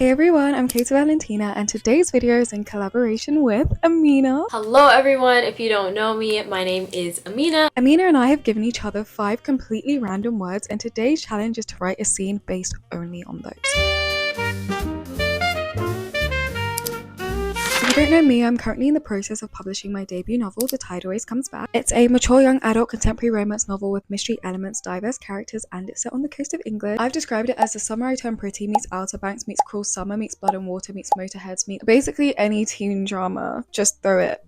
Hey everyone, I'm Katie Valentina and today's video is in collaboration with AMINA. Hello everyone, if you don't know me, my name is AMINA. AMINA and I have given each other 5 completely random words and today's challenge is to write a scene based only on those. If you don't know me, I'm currently in the process of publishing my debut novel, The Tide Always Comes Back. It's a mature young adult contemporary romance novel with mystery elements, diverse characters, and it's set on the coast of England. I've described it as the Summer I Turn Pretty meets Outer Banks meets Cruel Summer meets Blood and Water meets Motorheads meets basically any teen drama. Just throw it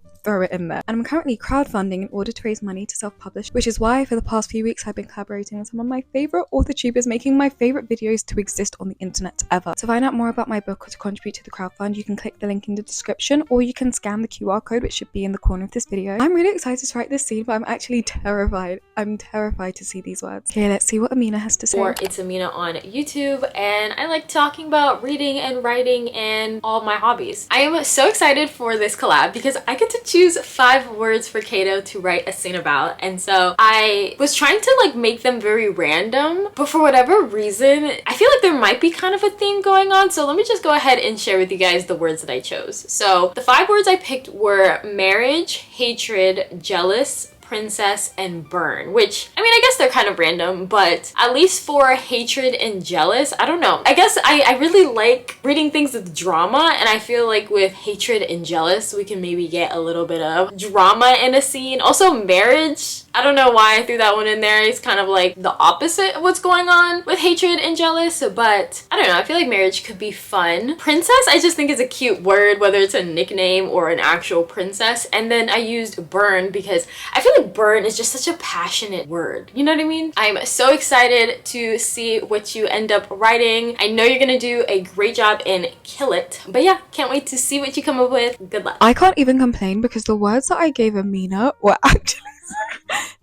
in there. And I'm currently crowdfunding in order to raise money to self-publish, which is why for the past few weeks I've been collaborating with some of my favorite AuthorTubers, making my favorite videos to exist on the internet ever. To find out more about my book or to contribute to the crowdfund, you can click the link in the description or you can scan the QR code which should be in the corner of this video. I'm really excited to write this scene, but I'm actually terrified. I'm terrified to see these words. Okay, let's see what AMINA has to say. Or it's AMINA on YouTube, and I like talking about reading and writing and all my hobbies. I am so excited for this collab because I get to choose 5 words for Kato to write a scene about, and so I was trying to make them very random, but for whatever reason I feel like there might be kind of a theme going on, so let me just go ahead and share with you guys the words that I chose. So the 5 words I picked were marriage, hatred, jealous, princess, and burn, which I mean I guess they're kind of random, but at least for hatred and jealous, I don't know, I guess I really like reading things with drama, and I feel like with hatred and jealous we can maybe get a little bit of drama in a scene. Also marriage, I don't know why I threw that one in there. It's kind of like the opposite of what's going on with hatred and jealous, but I don't know, I feel like marriage could be fun. Princess I just think is a cute word, whether it's a nickname or an actual princess. And then I used burn because I feel like burn is just such a passionate word, you know what I mean? I'm so excited to see what you end up writing. I know you're gonna do a great job and kill it, but yeah, can't wait to see what you come up with. Good luck. I can't even complain because the words that I gave AMINA were actually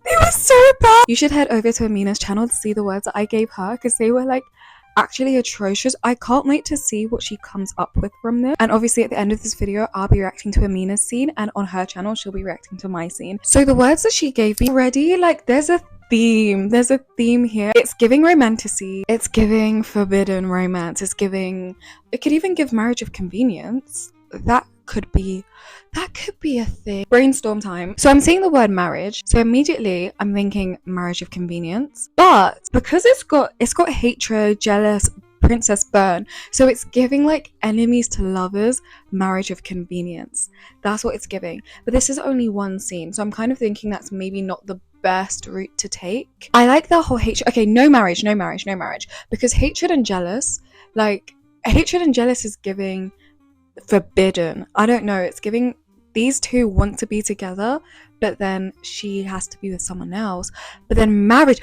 they were so bad. You should head over to AMINA's channel to see the words that I gave her because they were actually atrocious. I can't wait to see what she comes up with from this. And obviously at the end of this video I'll be reacting to AMINA's scene, and on her channel she'll be reacting to my scene. So the words that she gave me already, there's a theme here. It's giving romantasy, it's giving forbidden romance, it could even give marriage of convenience. That could be a thing. Brainstorm time. So I'm seeing the word marriage, so immediately I'm thinking marriage of convenience, but because it's got hatred, jealous, princess, burn, so it's giving enemies to lovers, marriage of convenience. That's what it's giving. But this is only one scene, so I'm kind of thinking that's maybe not the best route to take. I like the whole hatred. Okay, no marriage, because hatred and jealous is giving forbidden. I don't know, it's giving these two want to be together, but then she has to be with someone else. But then marriage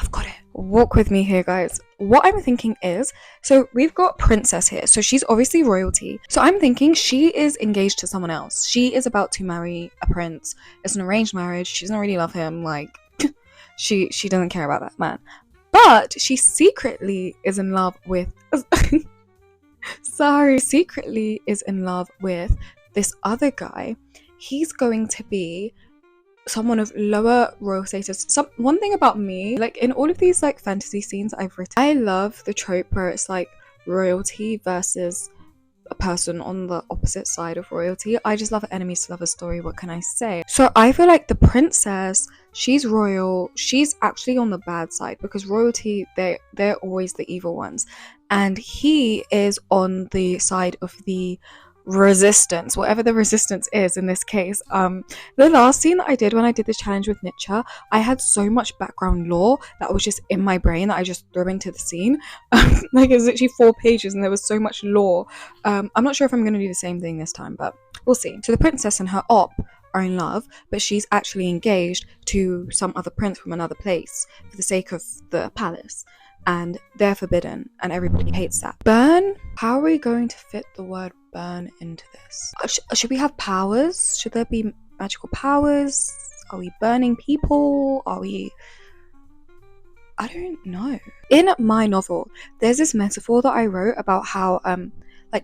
I've got it. Walk with me here, guys. What I'm thinking is, so we've got princess here, so she's obviously royalty, so I'm thinking she is engaged to someone else. She is about to marry a prince. It's an arranged marriage. She doesn't really love him, she doesn't care about that man, but she secretly is in love with secretly is in love with this other guy. He's going to be someone of lower royal status. One thing about me, in all of these fantasy scenes I've written, I love the trope where it's royalty versus a person on the opposite side of royalty. I just love enemies to lovers story, what can I say? So I feel like the princess, she's royal, she's actually on the bad side because royalty, they're always the evil ones, and he is on the side of the resistance, whatever the resistance is in this case. The last scene that I did when I did this challenge with Nietzsche, I had so much background lore that was just in my brain that I just threw into the scene. It was literally 4 pages and there was so much lore. I'm not sure if I'm going to do the same thing this time, but we'll see. So the princess and her op are in love, but she's actually engaged to some other prince from another place for the sake of the palace, and they're forbidden and everybody hates that. Burn, how are we going to fit the word burn into this? Should we have powers? Should there be magical powers? Are we burning people? I don't know. In my novel there's this metaphor that I wrote about how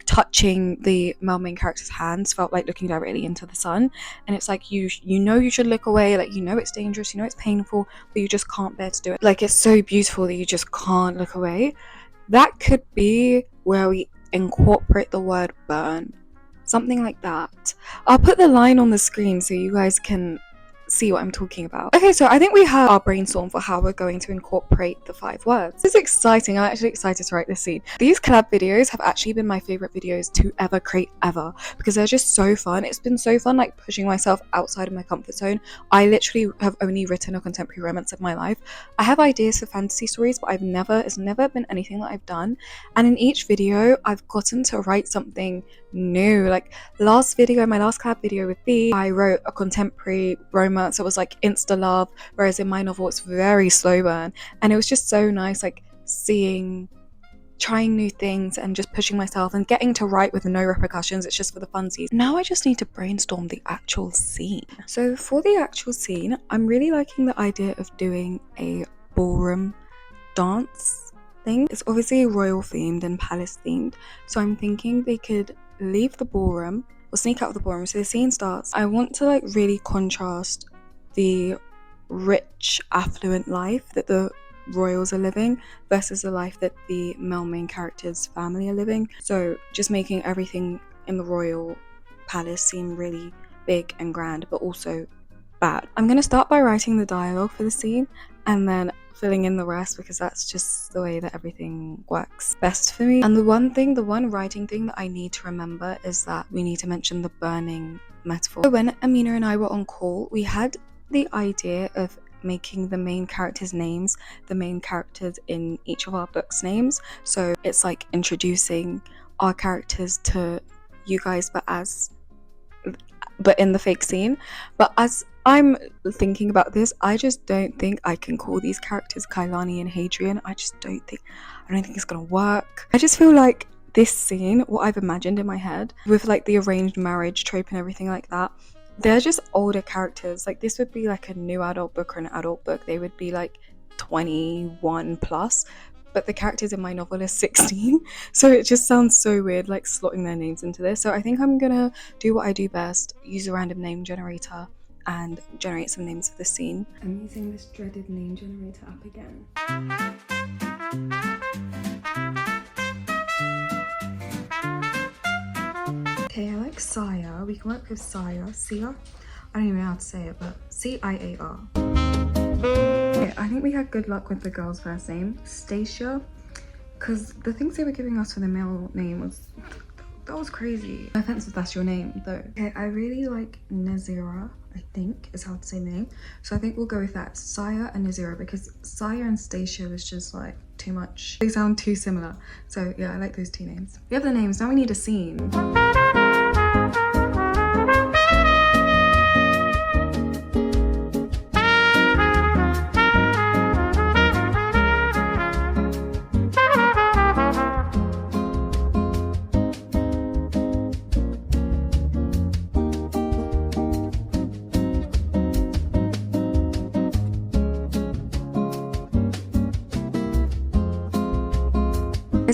touching the male main character's hands felt like looking directly into the sun, and it's you know you should look away, it's dangerous, it's painful, but you just can't bear to do it. It's so beautiful that you just can't look away. That could be where we incorporate the word burn, something like that. I'll put the line on the screen so you guys can see what I'm talking about. Okay, so I think we have our brainstorm for how we're going to incorporate the 5 words. This is exciting. I'm actually excited to write this scene. These collab videos have actually been my favorite videos to ever create ever, because they're just so fun. It's been so fun, like, pushing myself outside of my comfort zone. I literally have only written a contemporary romance of my life. I have ideas for fantasy stories, but it's never been anything that I've done. And in each video, I've gotten to write something new. Like my last collab video with Thee, I wrote a contemporary romance. It was like insta love, whereas in my novel it's very slow burn, and it was just so nice, like trying new things and just pushing myself and getting to write with no repercussions. It's just for the funsies. Now I just need to brainstorm the actual scene. So for the actual scene, I'm really liking the idea of doing a ballroom dance thing. It's obviously royal themed and palace themed, so I'm thinking they could leave the ballroom or sneak out of the ballroom. So the scene starts. I want to like really contrast the rich, affluent life that the royals are living versus the life that the male main character's family are living. So just making everything in the royal palace seem really big and grand, but also bad. I'm going to start by writing the dialogue for the scene and then filling in the rest, because that's just the way that everything works best for me. And the one writing thing that I need to remember is that we need to mention the burning metaphor. So when Amina and I were on call, we had the idea of making the main characters' names the main characters in each of our books' names. So it's like introducing our characters to you guys, but in the fake scene. But as I'm thinking about this, I just don't think I can call these characters Kailani and Hadrian. I don't think it's gonna work. I just feel like this scene, what I've imagined in my head with like the arranged marriage trope and everything like that, they're just older characters. Like this would be like a new adult book or an adult book. They would be like 21 plus, but the characters in my novel are 16. So it just sounds so weird, like slotting their names into this. So I think I'm gonna do what I do best, use a random name generator and generate some names for the scene. I'm using this dreaded name generator app again. Okay, I like Saya. We can work with Saya. Sia? I don't even know how to say it, but C-I-A-R. Okay, I think we had good luck with the girl's first name, Stacia, because the things they were giving us for the male name that was crazy. No offense if that's your name, though. Okay, I really like Nazira, I think is how to say the name. So I think we'll go with that, Saya and Nazira, because Saya and Stacia was just like too much. They sound too similar. So yeah, I like those two names. We have the names, now we need a scene.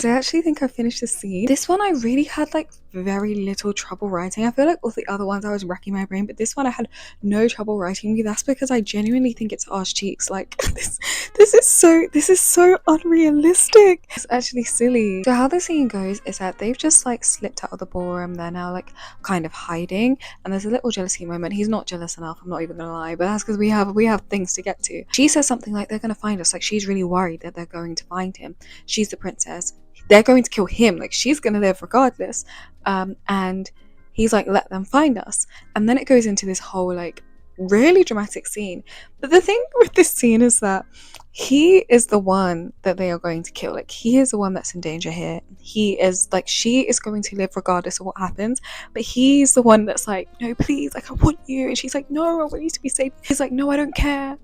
I actually think I finished the scene. This one I really had like very little trouble writing. I feel like all the other ones I was racking my brain, but this one I had no trouble writing. That's because I genuinely think it's arse cheeks. Like this is so unrealistic. It's actually silly. So how the scene goes is that they've just like slipped out of the ballroom. They're now like kind of hiding, and there's a little jealousy moment. He's not jealous enough, I'm not even gonna lie, but that's because we have things to get to. She says something like they're gonna find us. Like she's really worried that they're going to find him. She's the princess. They're going to kill him. Like she's gonna live regardless. And he's like, let them find us. And then it goes into this whole like really dramatic scene. But the thing with this scene is that he is the one that they are going to kill. Like he is the one that's in danger here. He is like, she is going to live regardless of what happens, but he's the one that's like, no, please, like I want you. And she's like, no, I want you to be safe. He's like, no, I don't care.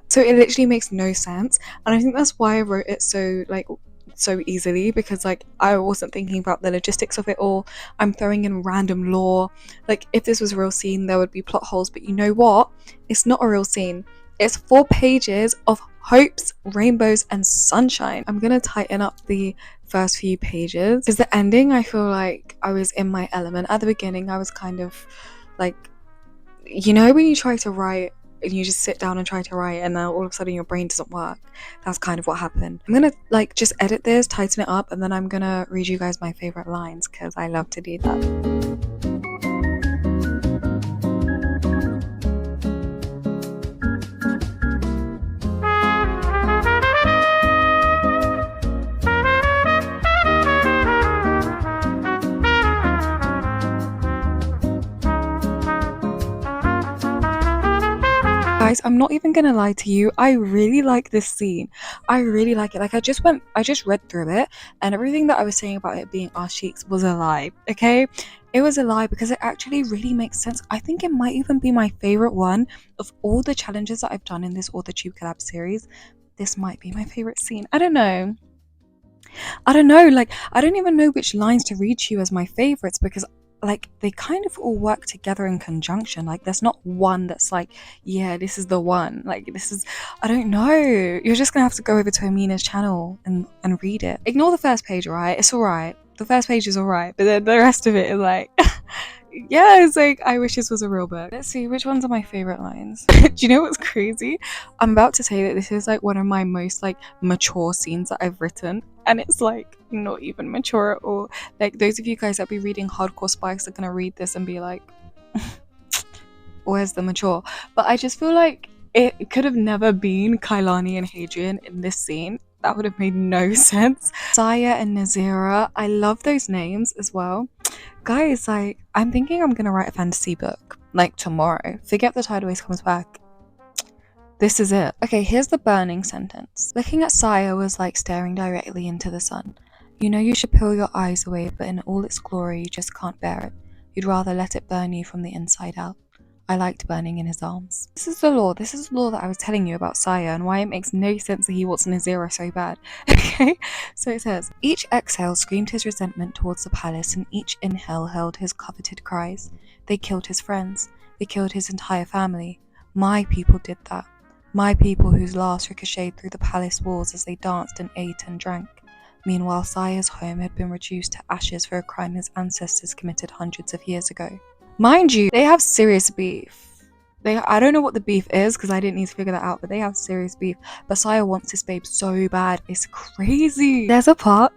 So it literally makes no sense. And I think that's why I wrote it so easily, because like I wasn't thinking about the logistics of it all. I'm throwing in random lore. Like if this was a real scene, there would be plot holes, but you know what, it's not a real scene. It's 4 pages of hopes, rainbows and sunshine. I'm gonna tighten up the first few pages, because the ending, I feel like I was in my element. At the beginning I was kind of like, you know when you try to write and you just sit down and try to write, and then all of a sudden your brain doesn't work. That's kind of what happened. I'm gonna like just edit this, tighten it up, and then I'm gonna read you guys my favorite lines because I love to do that. Guys, I'm not even gonna lie to you, I really like this scene. I really like it. Like I just read through it, and everything that I was saying about it being arse cheeks was a lie, okay? It was a lie because it actually really makes sense. I think it might even be my favorite one of all the challenges that I've done in this AuthorTube collab series. This might be my favorite scene. I don't know, like I don't even know which lines to read to you as my favorites, because like they kind of all work together in conjunction. Like there's not one that's like, yeah, this is the one. Like this is, I don't know, you're just gonna have to go over to Amina's channel and read it. Ignore the first page, right? It's all right, the first page is all right, but then the rest of it is like yeah, it's like I wish this was a real book. Let's see, which ones are my favorite lines? Do you know what's crazy? I'm about to say that this is like one of my most like mature scenes that I've written, and it's like not even mature at all. Like those of you guys that be reading hardcore spikes are gonna read this and be like where's the mature? But I just feel like it could have never been Kailani and Hadrian in this scene. That would have made no sense. Saya and Nazira, I love those names as well. Guys, like, I'm thinking I'm gonna write a fantasy book, like tomorrow. Forget the tidal waves comes back. This is it. Okay, here's the burning sentence. Looking at Saya was like staring directly into the sun. You know you should peel your eyes away, but in all its glory you just can't bear it. You'd rather let it burn you from the inside out. I liked burning in his arms. This is the law that I was telling you about Saya and why it makes no sense that he wants Nazira so bad. Okay, so it says, each exhale screamed his resentment towards the palace, and each inhale held his coveted cries. They killed his friends. They killed his entire family. My people did that. My people whose laughs ricocheted through the palace walls as they danced and ate and drank. Meanwhile, Saya's home had been reduced to ashes for a crime his ancestors committed hundreds of years ago. Mind you, they have serious beef. I don't know what the beef is because I didn't need to figure that out, but they have serious beef. But Saya wants this babe so bad. It's crazy. There's a part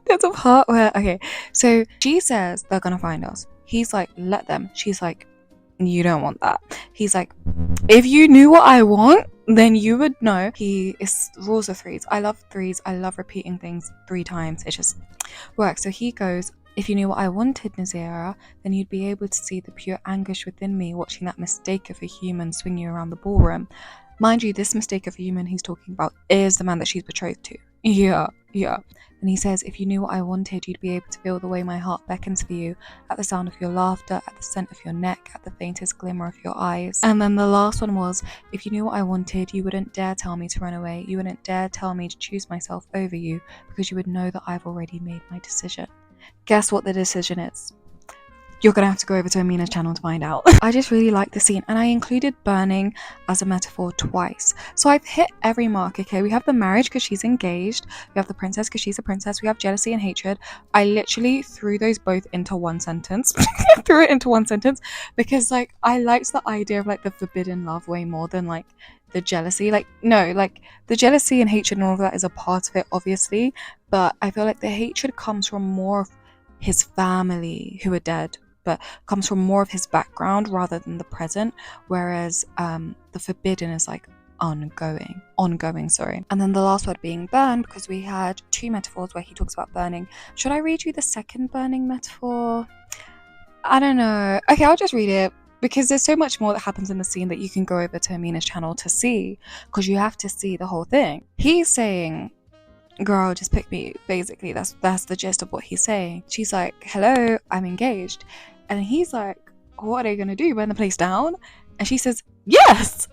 where, okay, so she says they're gonna find us. He's like, let them. She's like, you don't want that. He's like, if you knew what I want, then you would know. Rules of threes. I love threes. I love repeating things 3 times. It just works. So he goes, if you knew what I wanted, Nazira, then you'd be able to see the pure anguish within me watching that mistake of a human swing you around the ballroom. Mind you, this mistake of a human he's talking about is the man that she's betrothed to. Yeah. And he says, if you knew what I wanted, you'd be able to feel the way my heart beckons for you, at the sound of your laughter, at the scent of your neck, at the faintest glimmer of your eyes. And then the last one was, if you knew what I wanted, you wouldn't dare tell me to run away. You wouldn't dare tell me to choose myself over you, because you would know that I've already made my decision. Guess what the decision is? You're gonna have to go over to Amina's channel to find out. I just really like the scene, and I included burning as a metaphor twice. So I've hit every mark, okay? We have the marriage because she's engaged. We have the princess because she's a princess. We have jealousy and hatred. I literally threw those both into one sentence. Threw it into one sentence because like I liked the idea of like the forbidden love way more than like the jealousy. Like no, like the jealousy and hatred and all of that is a part of it, obviously, but I feel like the hatred comes from more of his family who are dead, but comes from more of his background rather than the present, whereas the forbidden is like ongoing, sorry. And then the last word being burn, because we had 2 metaphors where he talks about burning. Should I read you the second burning metaphor? I don't know. Okay, I'll just read it because there's so much more that happens in the scene that you can go over to Amina's channel to see, because you have to see the whole thing. He's saying, girl, just pick me. Basically, that's the gist of what he's saying. She's like, hello, I'm engaged. And he's like, what are they gonna do, burn the place down? And she says, yes,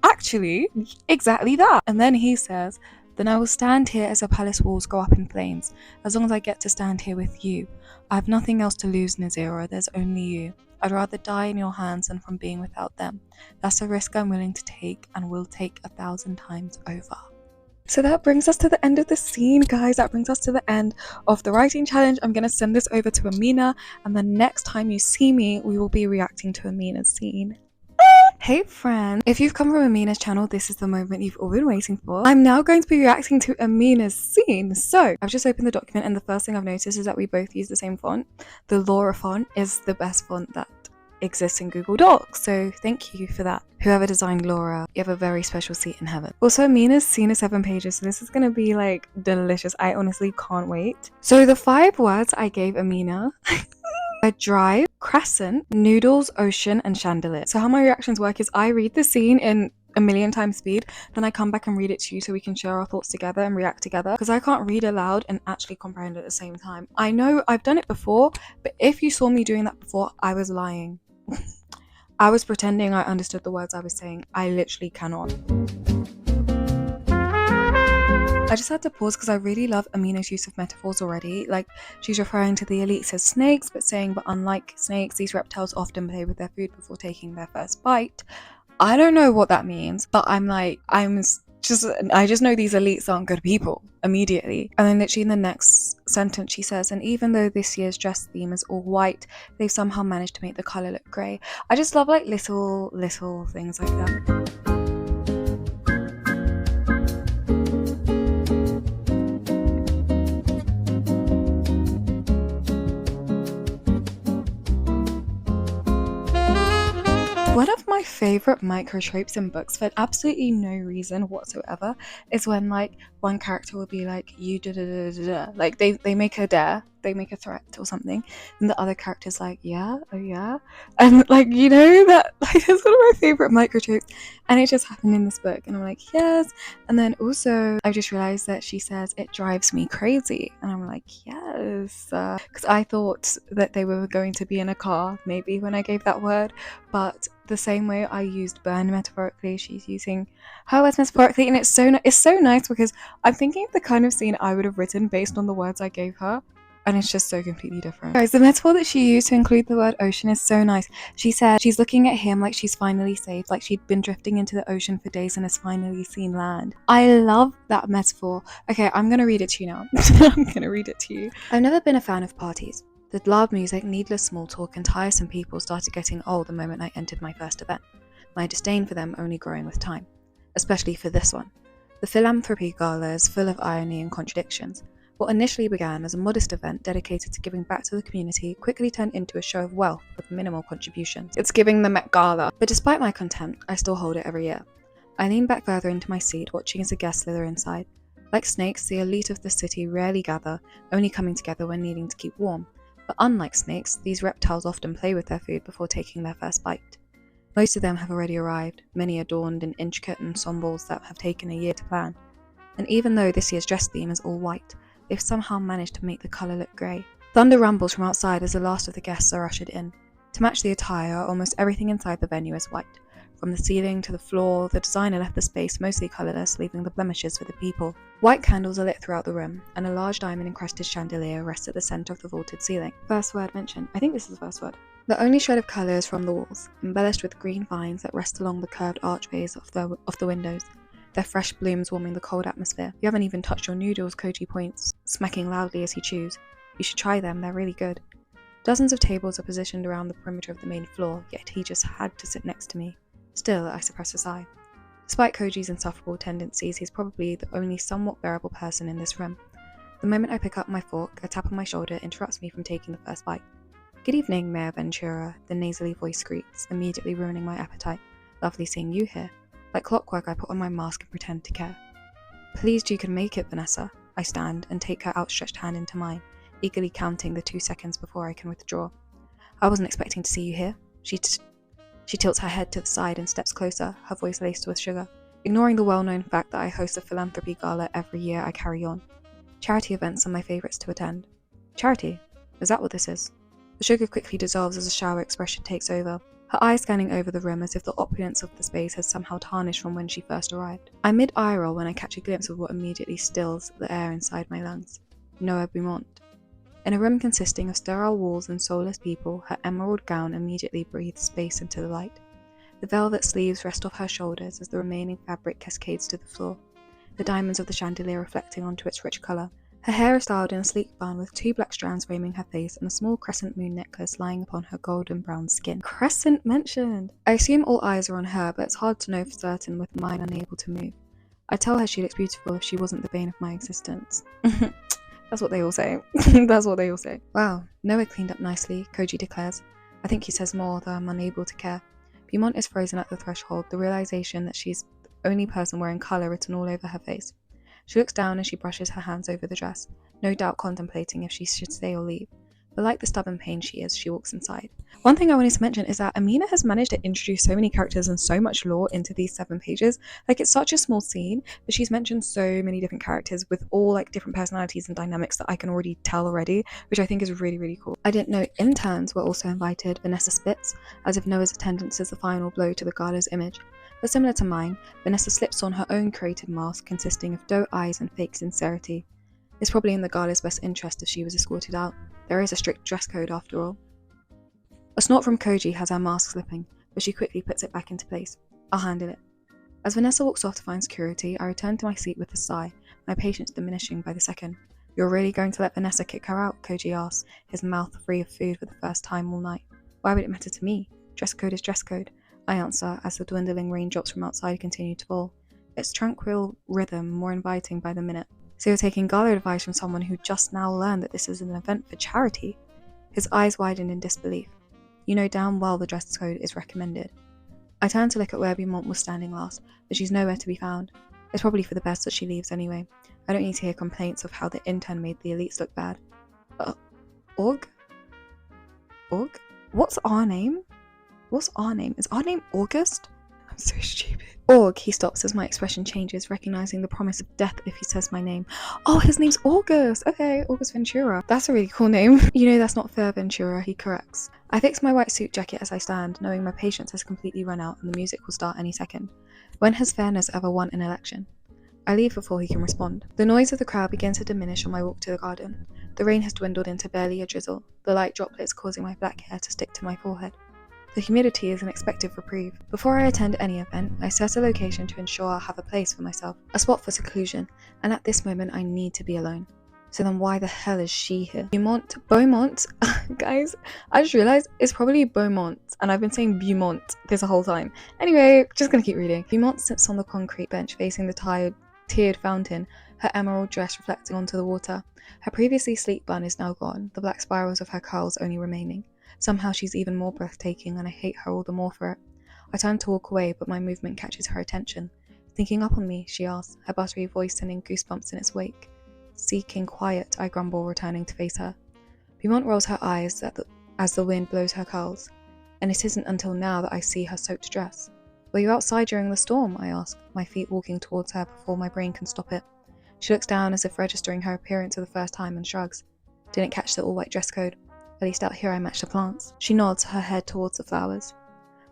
actually, exactly that. And then he says, then I will stand here as the palace walls go up in flames, as long as I get to stand here with you. I have nothing else to lose, Nazira. There's only you. I'd rather die in your hands than from being without them. That's a risk I'm willing to take and will take 1,000 times over. So that brings us to the end of the scene, guys. That brings us to the end of the writing challenge. I'm going to send this over to Amina, and the next time you see me, we will be reacting to Amina's scene. Hey friends, if you've come from Amina's channel, this is the moment you've all been waiting for. I'm now going to be reacting to Amina's scene. So I've just opened the document and the first thing I've noticed is that we both use the same font. The Laura font is the best font that exists in Google Docs, so thank you for that. Whoever designed Laura, you have a very special seat in heaven. Also, Amina's scene is 7 pages, so this is gonna be like delicious. I honestly can't wait. So the 5 words I gave Amina a drive, crescent, noodles, ocean, and chandelier. So how my reactions work is I read the scene in a million times speed, then I come back and read it to you so we can share our thoughts together and react together, because I can't read aloud and actually comprehend at the same time. I know I've done it before, but if you saw me doing that before, I was lying. I was pretending I understood the words I was saying. I literally cannot. I just had to pause because I really love Amina's use of metaphors already. Like, she's referring to the elites as snakes, but saying, but unlike snakes, these reptiles often play with their food before taking their first bite. I don't know what that means, but I just know these elites aren't good people immediately. And then literally in the next sentence she says, and even though this year's dress theme is all white, they've somehow managed to make the colour look grey. I just love like little things like that. One of my favourite micro tropes in books for absolutely no reason whatsoever is when like one character will be like, you da da da da da, like they make a dare, they make a threat or something, and the other character's like, yeah, oh yeah, and like, you know, that like that's one of my favourite micro tropes, and it just happened in this book, and I'm like, yes. And then also I just realised that she says it drives me crazy, and I'm like, yes, because I thought that they were going to be in a car maybe when I gave that word, but the same way I used burn metaphorically, she's using her words metaphorically, and it's so nice because I'm thinking of the kind of scene I would have written based on the words I gave her, and it's just so completely different. Guys, the metaphor that she used to include the word ocean is so nice. She said she's looking at him like she's finally saved, like she'd been drifting into the ocean for days and has finally seen land. I love that metaphor. Okay, I'm gonna read it to you now. I'm gonna read it to you. I've never been a fan of parties. The loud music, needless small talk, and tiresome people started getting old the moment I entered my first event, my disdain for them only growing with time, especially for this one. The philanthropy gala is full of irony and contradictions. What initially began as a modest event dedicated to giving back to the community quickly turned into a show of wealth with minimal contributions. It's giving the Met Gala. But despite my contempt, I still hold it every year. I lean back further into my seat, watching as the guests slither inside. Like snakes, the elite of the city rarely gather, only coming together when needing to keep warm. But unlike snakes, these reptiles often play with their food before taking their first bite. Most of them have already arrived, many adorned in intricate ensembles that have taken a year to plan. And even though this year's dress theme is all white, they've somehow managed to make the colour look grey. Thunder rumbles from outside as the last of the guests are ushered in. To match the attire, almost everything inside the venue is white. From the ceiling to the floor, the designer left the space mostly colourless, leaving the blemishes for the people. White candles are lit throughout the room, and a large diamond-encrusted chandelier rests at the centre of the vaulted ceiling. First word mentioned. I think this is the first word. The only shred of colour is from the walls, embellished with green vines that rest along the curved archways of the windows, their fresh blooms warming the cold atmosphere. You haven't even touched your noodles, Koji points, smacking loudly as he chews. You should try them, they're really good. Dozens of tables are positioned around the perimeter of the main floor, yet he just had to sit next to me. Still, I suppress a sigh. Despite Koji's insufferable tendencies, he's probably the only somewhat bearable person in this room. The moment I pick up my fork, a tap on my shoulder interrupts me from taking the first bite. Good evening, Mayor Ventura, the nasally voice screams, immediately ruining my appetite. Lovely seeing you here. Like clockwork, I put on my mask and pretend to care. Pleased you can make it, Vanessa. I stand and take her outstretched hand into mine, eagerly counting the 2 seconds before I can withdraw. I wasn't expecting to see you here. She tilts her head to the side and steps closer, her voice laced with sugar. Ignoring the well-known fact that I host a philanthropy gala every year, I carry on. Charity events are my favourites to attend. Charity? Is that what this is? The sugar quickly dissolves as a shower expression takes over, her eyes scanning over the room as if the opulence of the space has somehow tarnished from when she first arrived. I'm mid-eye roll when I catch a glimpse of what immediately stills the air inside my lungs. Noah Beaumont. In a room consisting of sterile walls and soulless people, her emerald gown immediately breathes space into the light. The velvet sleeves rest off her shoulders as the remaining fabric cascades to the floor, the diamonds of the chandelier reflecting onto its rich colour, Her hair is styled in a sleek bun with 2 black strands framing her face and a small crescent moon necklace lying upon her golden brown skin. Crescent mentioned! I assume all eyes are on her, but it's hard to know for certain with mine unable to move. I tell her she looks beautiful if she wasn't the bane of my existence. That's what they all say. That's what they all say. Wow, Noah cleaned up nicely, Koji declares. I think he says more, though I'm unable to care. Beaumont is frozen at the threshold, the realization that she's the only person wearing colour written all over her face. She looks down as she brushes her hands over the dress, no doubt contemplating if she should stay or leave. But like the stubborn pain she is, she walks inside. One thing I wanted to mention is that AMINA has managed to introduce so many characters and so much lore into these 7 pages. Like, it's such a small scene, but she's mentioned so many different characters with all like different personalities and dynamics that I can already tell already, which I think is really, really cool. I didn't know interns were also invited. Vanessa spits, as if Noah's attendance is the final blow to the gala's image. But similar to mine, Vanessa slips on her own created mask consisting of doe eyes and fake sincerity. It's probably in the gala's best interest if she was escorted out. There is a strict dress code after all. A snort from Koji has her mask slipping, but she quickly puts it back into place. I'll handle it. As Vanessa walks off to find security, I return to my seat with a sigh, my patience diminishing by the second. You're really going to let Vanessa kick her out? Koji asks, his mouth free of food for the first time all night. Why would it matter to me? Dress code is dress code, I answer as the dwindling raindrops from outside continue to fall. Its tranquil rhythm more inviting by the minute. So you're taking gala advice from someone who just now learned that this is an event for charity? His eyes widen in disbelief. You know damn well the dress code is recommended. I turn to look at where Beaumont was standing last, but she's nowhere to be found. It's probably for the best that she leaves anyway. I don't need to hear complaints of how the intern made the elites look bad. Org? Org? What's our name? What's our name? Is our name August? I'm so stupid. Org, he stops as my expression changes, recognizing the promise of death if he says my name. Oh, his name's August! Okay, August Ventura. That's a really cool name. You know that's not fair, Ventura, he corrects. I fix my white suit jacket as I stand, knowing my patience has completely run out and the music will start any second. When has fairness ever won an election? I leave before he can respond. The noise of the crowd begins to diminish on my walk to the garden. The rain has dwindled into barely a drizzle, the light droplets causing my black hair to stick to my forehead. The humidity is an expected reprieve. Before I attend any event, I set a location to ensure I have a place for myself, a spot for seclusion, and at this moment I need to be alone. So then why the hell is she here? Beaumont, guys, I just realized it's probably Beaumont, and I've been saying Beaumont this whole time. Anyway, just gonna keep reading. Beaumont sits on the concrete bench facing the tiered fountain, her emerald dress reflecting onto the water. Her previously sleek bun is now gone, the black spirals of her curls only remaining. Somehow she's even more breathtaking, and I hate her all the more for it. I turn to walk away, but my movement catches her attention. Thinking up on me, she asks, her buttery voice sending goosebumps in its wake. Seeking quiet, I grumble, returning to face her. Beaumont rolls her eyes as the wind blows her curls, and it isn't until now that I see her soaked dress. Were you outside during the storm? I ask, my feet walking towards her before my brain can stop it. She looks down as if registering her appearance for the first time and shrugs. Didn't catch the all-white dress code. At least out here I match the plants. She nods, her head towards the flowers.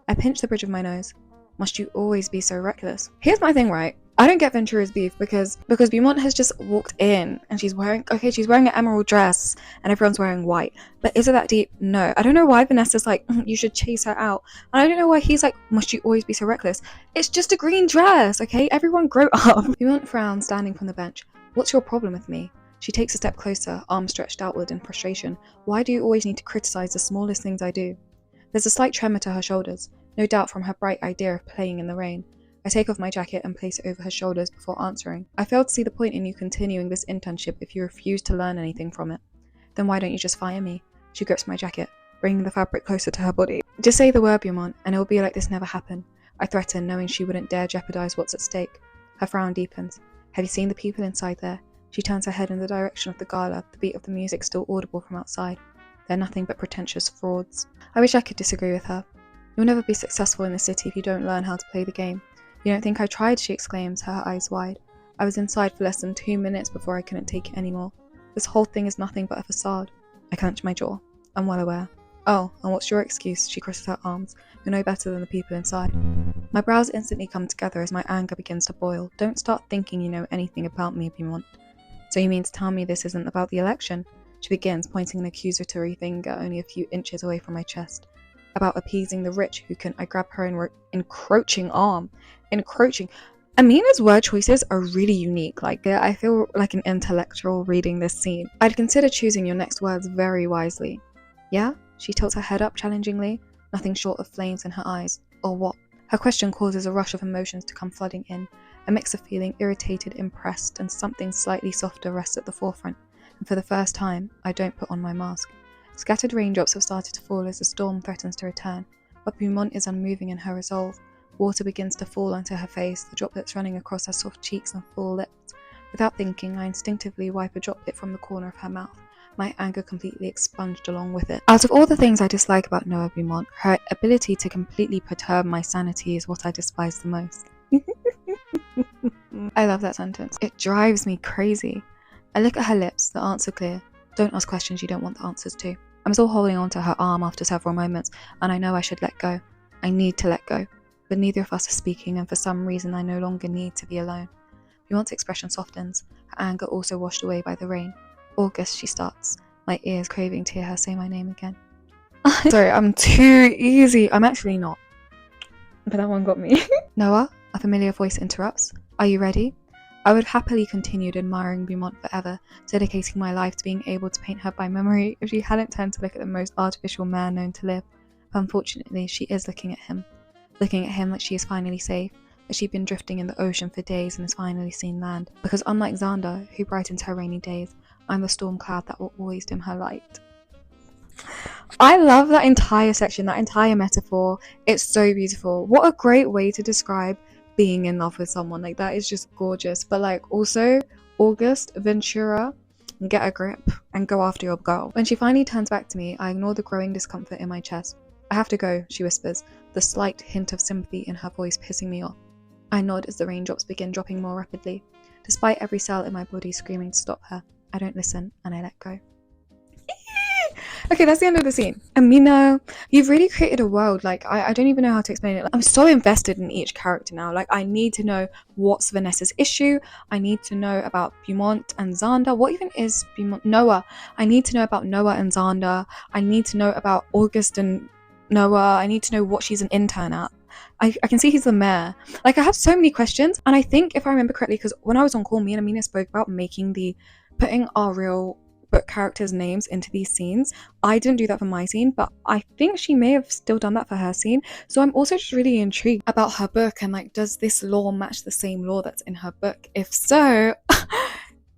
I pinch the bridge of my nose. Must you always be so reckless? Here's my thing, right? I don't get Ventura's beef because Beaumont has just walked in and she's wearing an emerald dress and everyone's wearing white. But is it that deep? No. I don't know why Vanessa's like, you should chase her out. And I don't know why he's like, must you always be so reckless? It's just a green dress, okay? Everyone grow up. Beaumont frowns, standing from the bench. What's your problem with me? She takes a step closer, arms stretched outward in frustration. Why do you always need to criticize the smallest things I do? There's a slight tremor to her shoulders, no doubt from her bright idea of playing in the rain. I take off my jacket and place it over her shoulders before answering. I fail to see the point in you continuing this internship if you refuse to learn anything from it. Then why don't you just fire me? She grips my jacket, bringing the fabric closer to her body. Just say the word, Beaumont, and it will be like this never happened. I threaten, knowing she wouldn't dare jeopardize what's at stake. Her frown deepens. Have you seen the people inside there? She turns her head in the direction of the gala, the beat of the music still audible from outside. They're nothing but pretentious frauds. I wish I could disagree with her. You'll never be successful in the city if you don't learn how to play the game. You don't think I tried, she exclaims, her eyes wide. I was inside for less than 2 minutes before I couldn't take it anymore. This whole thing is nothing but a facade. I clench my jaw. I'm well aware. Oh, and what's your excuse? She crosses her arms. You're no better than the people inside. My brows instantly come together as my anger begins to boil. Don't start thinking you know anything about me, Beaumont. So you mean to tell me this isn't about the election? She begins, pointing an accusatory finger only a few inches away from my chest. About appeasing the rich who can... I grab her encroaching arm. Encroaching. Amina's word choices are really unique. Like, I feel like an intellectual reading this scene. I'd consider choosing your next words very wisely. Yeah? She tilts her head up challengingly, nothing short of flames in her eyes. Or what? Her question causes a rush of emotions to come flooding in. A mix of feeling irritated, impressed, and something slightly softer rests at the forefront. And for the first time, I don't put on my mask. Scattered raindrops have started to fall as the storm threatens to return, but Beaumont is unmoving in her resolve. Water begins to fall onto her face, the droplets running across her soft cheeks and full lips. Without thinking, I instinctively wipe a droplet from the corner of her mouth, my anger completely expunged along with it. Out of all the things I dislike about Noah Beaumont, her ability to completely perturb my sanity is what I despise the most. I love that sentence. It drives me crazy. I look at her lips, the answer clear. Don't ask questions you don't want the answers to. I'm still holding on to her arm after several moments, and I know I should let go. I need to let go. But neither of us are speaking, and for some reason I no longer need to be alone. Beaumont's expression softens, her anger also washed away by the rain. August, she starts, my ears craving to hear her say my name again. Sorry, I'm too easy. I'm actually not. But that one got me. Noah, a familiar voice interrupts. Are you ready? I would happily continued admiring Beaumont forever, dedicating my life to being able to paint her by memory if she hadn't turned to look at the most artificial man known to live. But unfortunately, she is looking at him like she is finally safe, that she'd been drifting in the ocean for days and has finally seen land. Because unlike Xander, who brightens her rainy days, I'm the storm cloud that will always dim her light. I love that entire section, that entire metaphor. It's so beautiful. What a great way to describe being in love with someone. Like, that is just gorgeous. But like, also, August, Ventura, get a grip and go after your girl. When she finally turns back to me, I ignore the growing discomfort in my chest. I have to go, she whispers, the slight hint of sympathy in her voice pissing me off. I nod as the raindrops begin dropping more rapidly. Despite every cell in my body screaming to stop her, I don't listen and I let go. Okay, that's the end of the scene. Amina, you've really created a world. Like, I don't even know how to explain it. Like, I'm so invested in each character now. Like, I need to know what's Vanessa's issue. I need to know about Beaumont and Xander. What even is Beaumont? Noah. I need to know about Noah and Xander. I need to know about August and Noah. I need to know what she's an intern at. I can see he's the mayor. Like, I have so many questions. And I think, if I remember correctly, because when I was on call, me and Amina spoke about putting our real book characters' names into these scenes. I didn't do that for my scene, but I think she may have still done that for her scene. So I'm also just really intrigued about her book and like, does this law match the same law that's in her book? If so,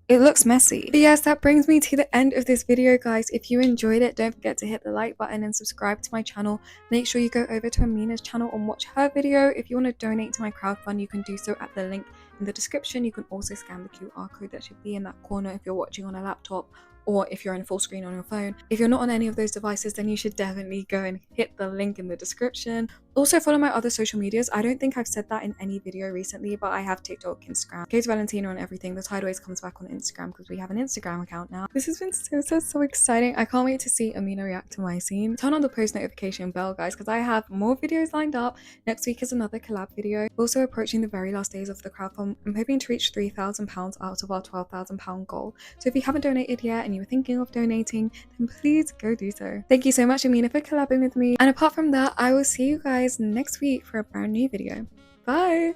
it looks messy. But yes, that brings me to the end of this video, guys. If you enjoyed it, don't forget to hit the like button and subscribe to my channel. Make sure you go over to Amina's channel and watch her video. If you want to donate to my crowdfund, you can do so at the link in the description. You can also scan the QR code that should be in that corner if you're watching on a laptop, or if you're in full screen on your phone. If you're not on any of those devices, then you should definitely go and hit the link in the description. Also, follow my other social medias. I don't think I've said that in any video recently, but I have TikTok, Instagram, Kate Valentina on everything. The tide always comes back on Instagram because we have an Instagram account now. This has been so exciting. I can't wait to see Amina react to my scene. Turn on the post notification bell, guys, because I have more videos lined up. Next week is another collab video. Also approaching the very last days of the crowdfund. I'm hoping to reach £3,000 out of our £12,000 goal. So if you haven't donated yet and you were thinking of donating, then please go do so. Thank you so much, Amina, for collabing with me. And apart from that, I will see you guys next week for a brand new video. Bye!